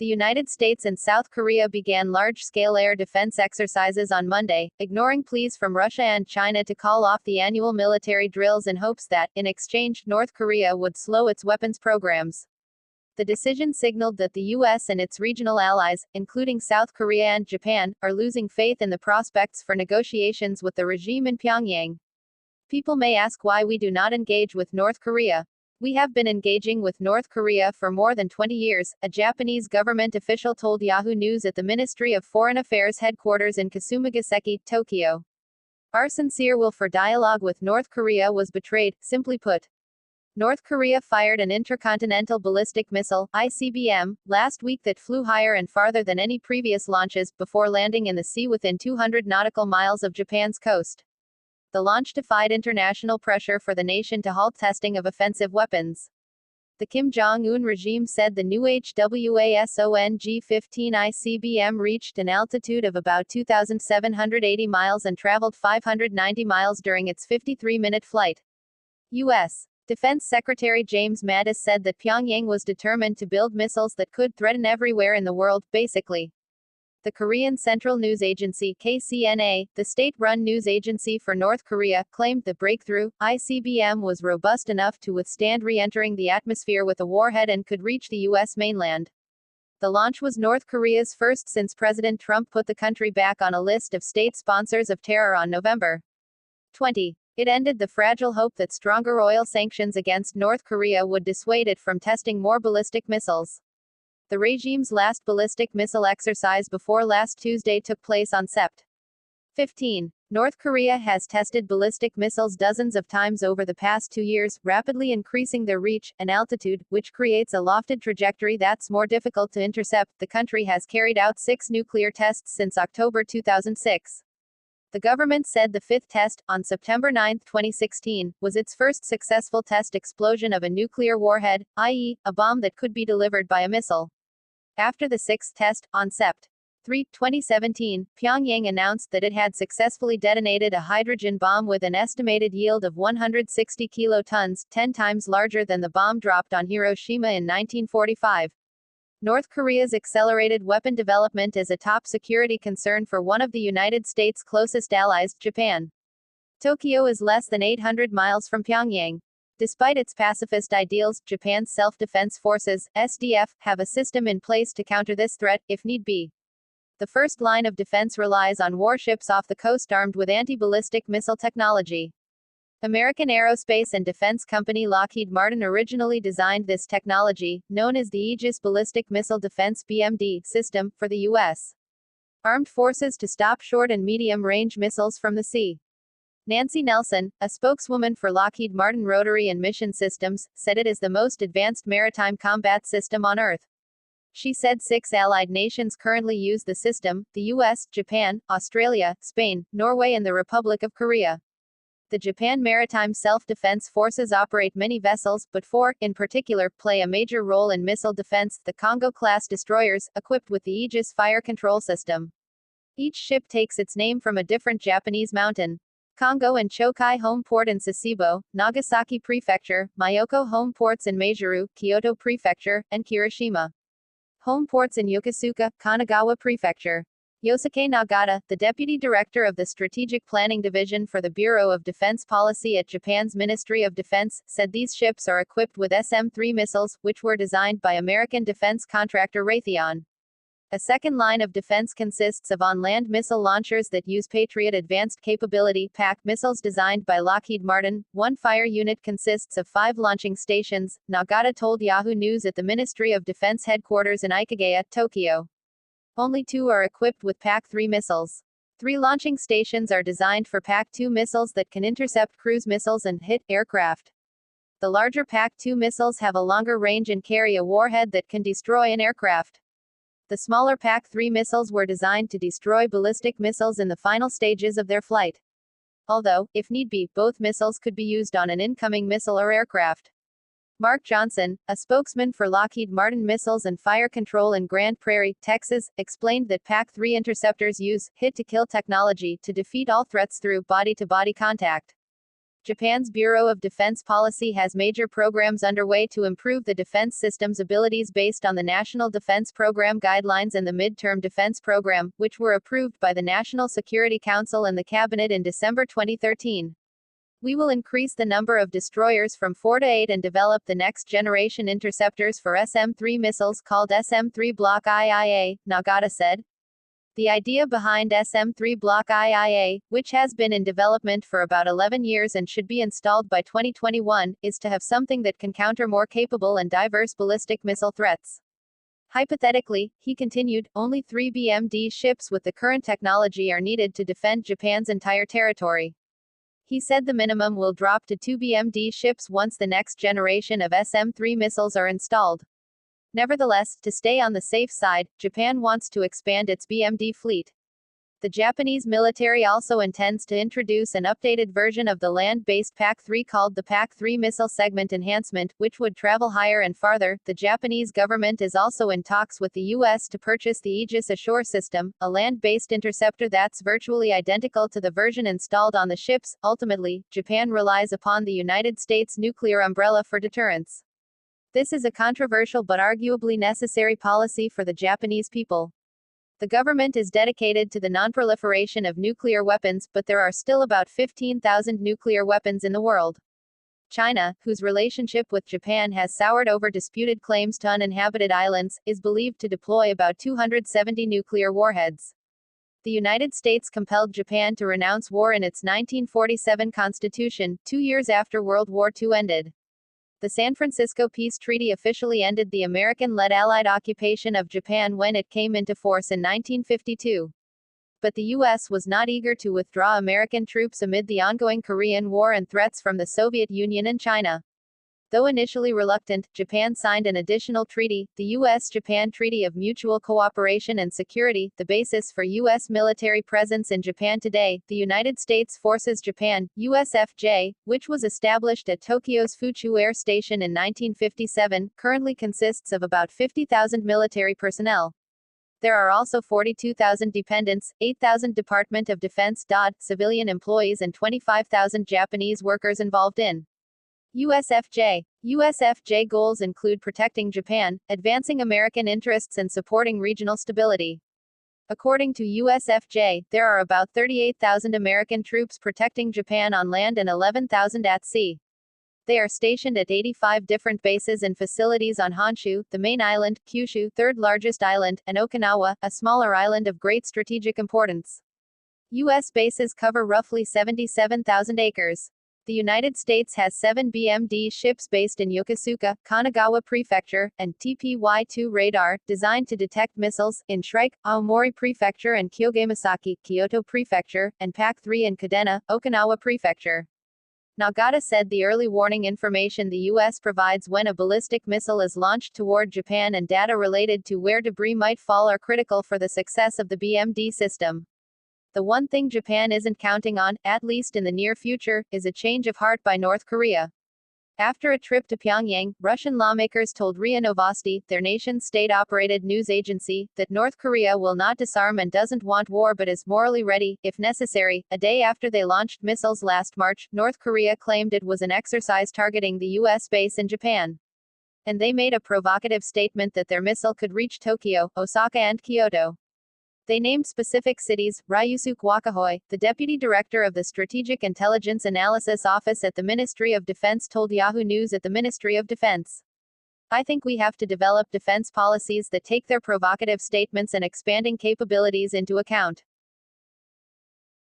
The United States and South Korea began large-scale air defense exercises on Monday, ignoring pleas from Russia and China to call off the annual military drills in hopes that, in exchange, North Korea would slow its weapons programs. The decision signaled that the U.S. and its regional allies, including South Korea and Japan, are losing faith in the prospects for negotiations with the regime in Pyongyang. People may ask why we do not engage with North Korea. We have been engaging with North Korea for more than 20 years, a Japanese government official told Yahoo News at the Ministry of Foreign Affairs headquarters in Kasumigaseki, Tokyo. Our sincere will for dialogue with North Korea was betrayed, simply put. North Korea fired an intercontinental ballistic missile, ICBM, last week that flew higher and farther than any previous launches, before landing in the sea within 200 nautical miles of Japan's coast. The launch defied international pressure for the nation to halt testing of offensive weapons. The Kim Jong-un regime said the new HWASONG-15 ICBM reached an altitude of about 2,780 miles and traveled 590 miles during its 53-minute flight. U.S. Defense Secretary James Mattis said that Pyongyang was determined to build missiles that could threaten everywhere in the world, basically. The Korean Central News Agency (KCNA), the state-run news agency for North Korea, claimed the breakthrough ICBM was robust enough to withstand re-entering the atmosphere with a warhead and could reach the U.S. mainland. The launch was North Korea's first since President Trump put the country back on a list of state sponsors of terror on November 20. It ended the fragile hope that stronger oil sanctions against North Korea would dissuade it from testing more ballistic missiles. The regime's last ballistic missile exercise before last Tuesday took place on Sept. 15. North Korea has tested ballistic missiles dozens of times over the past 2 years, rapidly increasing their reach and altitude, which creates a lofted trajectory that's more difficult to intercept. The country has carried out 6 nuclear tests since October 2006. The government said the 5th test, on September 9, 2016, was its first successful test explosion of a nuclear warhead, i.e., a bomb that could be delivered by a missile. After the 6th test, on Sept. 3, 2017, Pyongyang announced that it had successfully detonated a hydrogen bomb with an estimated yield of 160 kilotons, 10 times larger than the bomb dropped on Hiroshima in 1945. North Korea's accelerated weapon development is a top security concern for one of the United States' closest allies, Japan. Tokyo is less than 800 miles from Pyongyang. Despite its pacifist ideals, Japan's Self-Defense Forces, SDF, have a system in place to counter this threat, if need be. The first line of defense relies on warships off the coast armed with anti-ballistic missile technology. American aerospace and defense company Lockheed Martin originally designed this technology, known as the Aegis Ballistic Missile Defense (BMD) system, for the U.S. Armed Forces to stop short and medium-range missiles from the sea. Nancy Nelson, a spokeswoman for Lockheed Martin Rotary and Mission Systems, said it is the most advanced maritime combat system on Earth. She said 6 allied nations currently use the system: the U.S., Japan, Australia, Spain, Norway and the Republic of Korea. The Japan Maritime Self-Defense Forces operate many vessels, but 4, in particular, play a major role in missile defense: the Congo-class destroyers, equipped with the Aegis fire control system. Each ship takes its name from a different Japanese mountain. Kongo and Chokai Home Port in Sasebo, Nagasaki Prefecture, Myoko Home Ports in Meijuru, Kyoto Prefecture, and Kirishima. Home ports in Yokosuka, Kanagawa Prefecture. Yosuke Nagata, the deputy director of the Strategic Planning Division for the Bureau of Defense Policy at Japan's Ministry of Defense, said these ships are equipped with SM-3 missiles, which were designed by American defense contractor Raytheon. A second line of defense consists of on-land missile launchers that use Patriot Advanced Capability (PAC) missiles designed by Lockheed Martin. One fire unit consists of 5 launching stations, Nagata told Yahoo News at the Ministry of Defense headquarters in Ikegaya, Tokyo. Only 2 are equipped with PAC-3 missiles. 3 launching stations are designed for PAC-2 missiles that can intercept cruise missiles and hit aircraft. The larger PAC-2 missiles have a longer range and carry a warhead that can destroy an aircraft. The smaller PAC-3 missiles were designed to destroy ballistic missiles in the final stages of their flight. Although, if need be, both missiles could be used on an incoming missile or aircraft. Mark Johnson, a spokesman for Lockheed Martin Missiles and Fire Control in Grand Prairie, Texas, explained that PAC-3 interceptors use hit-to-kill technology to defeat all threats through body-to-body contact. Japan's Bureau of Defense Policy has major programs underway to improve the defense system's abilities based on the National Defense Program Guidelines and the Midterm Defense Program, which were approved by the National Security Council and the Cabinet in December 2013. We will increase the number of destroyers from 4 to 8 and develop the next generation interceptors for SM-3 missiles called SM-3 Block IIA, Nagata said. The idea behind SM-3 Block IIA, which has been in development for about 11 years and should be installed by 2021, is to have something that can counter more capable and diverse ballistic missile threats. Hypothetically, he continued, only 3 BMD ships with the current technology are needed to defend Japan's entire territory. He said the minimum will drop to 2 BMD ships once the next generation of SM-3 missiles are installed. Nevertheless, to stay on the safe side, Japan wants to expand its BMD fleet. The Japanese military also intends to introduce an updated version of the land-based PAC-3 called the PAC-3 Missile Segment Enhancement, which would travel higher and farther. The Japanese government is also in talks with the U.S. to purchase the Aegis Ashore system, a land-based interceptor that's virtually identical to the version installed on the ships. Ultimately, Japan relies upon the United States' nuclear umbrella for deterrence. This is a controversial but arguably necessary policy for the Japanese people. The government is dedicated to the non-proliferation of nuclear weapons, but there are still about 15,000 nuclear weapons in the world. China, whose relationship with Japan has soured over disputed claims to uninhabited islands, is believed to deploy about 270 nuclear warheads. The United States compelled Japan to renounce war in its 1947 Constitution, 2 years after World War II ended. The San Francisco Peace Treaty officially ended the American-led Allied occupation of Japan when it came into force in 1952. But the U.S. was not eager to withdraw American troops amid the ongoing Korean War and threats from the Soviet Union and China. Though initially reluctant, Japan signed an additional treaty, the U.S.-Japan Treaty of Mutual Cooperation and Security, the basis for U.S. military presence in Japan today. The United States Forces Japan, USFJ, which was established at Tokyo's Fuchu Air Station in 1957, currently consists of about 50,000 military personnel. There are also 42,000 dependents, 8,000 Department of Defense (DoD) civilian employees and 25,000 Japanese workers involved in USFJ. USFJ goals include protecting Japan, advancing American interests and supporting regional stability. According to USFJ, there are about 38,000 American troops protecting Japan on land and 11,000 at sea. They are stationed at 85 different bases and facilities on Honshu, the main island, Kyushu, third largest island, and Okinawa, a smaller island of great strategic importance. U.S. bases cover roughly 77,000 acres. The United States has 7 BMD ships based in Yokosuka, Kanagawa Prefecture, and TPY-2 radar, designed to detect missiles, in Shrike, Aomori Prefecture and Kyogamasaki, Kyoto Prefecture, and PAC-3 in Kadena, Okinawa Prefecture. Nagata said the early warning information the U.S. provides when a ballistic missile is launched toward Japan and data related to where debris might fall are critical for the success of the BMD system. The one thing Japan isn't counting on, at least in the near future, is a change of heart by North Korea. After a trip to Pyongyang, Russian lawmakers told RIA Novosti, their nation's state-operated news agency, that North Korea will not disarm and doesn't want war but is morally ready, if necessary. A day after they launched missiles last March, North Korea claimed it was an exercise targeting the U.S. base in Japan. And they made a provocative statement that their missile could reach Tokyo, Osaka and Kyoto. They named specific cities. Ryusuke Wakahoy, the deputy director of the Strategic Intelligence Analysis Office at the Ministry of Defense, told Yahoo News at the Ministry of Defense. I think we have to develop defense policies that take their provocative statements and expanding capabilities into account.